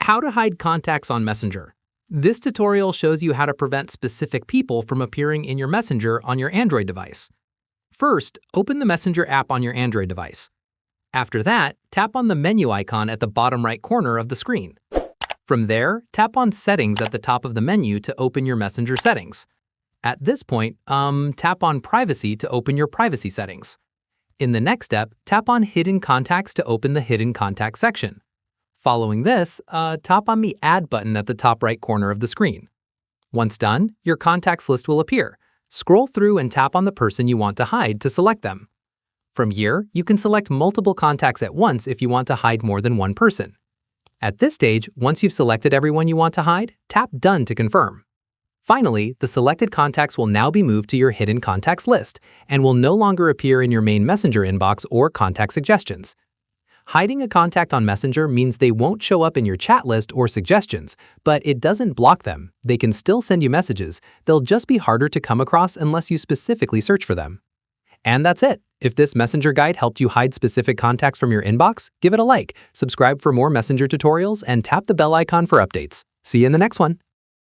How to hide contacts on Messenger. This tutorial shows you how to prevent specific people from appearing in your Messenger on your Android device. First, open the Messenger app on your Android device. After that, tap on the menu icon at the bottom right corner of the screen. From there, tap on Settings at the top of the menu to open your Messenger settings. At this point, tap on Privacy to open your privacy settings. In the next step, tap on Hidden Contacts to open the Hidden Contacts section. Following this, tap on the Add button at the top right corner of the screen. Once done, your contacts list will appear. Scroll through and tap on the person you want to hide to select them. From here, you can select multiple contacts at once if you want to hide more than one person. At this stage, once you've selected everyone you want to hide, tap Done to confirm. Finally, the selected contacts will now be moved to your Hidden Contacts list and will no longer appear in your main Messenger inbox or contact suggestions. Hiding a contact on Messenger means they won't show up in your chat list or suggestions, but it doesn't block them. They can still send you messages. They'll just be harder to come across unless you specifically search for them. And that's it. If this Messenger guide helped you hide specific contacts from your inbox, give it a like, subscribe for more Messenger tutorials, and tap the bell icon for updates. See you in the next one.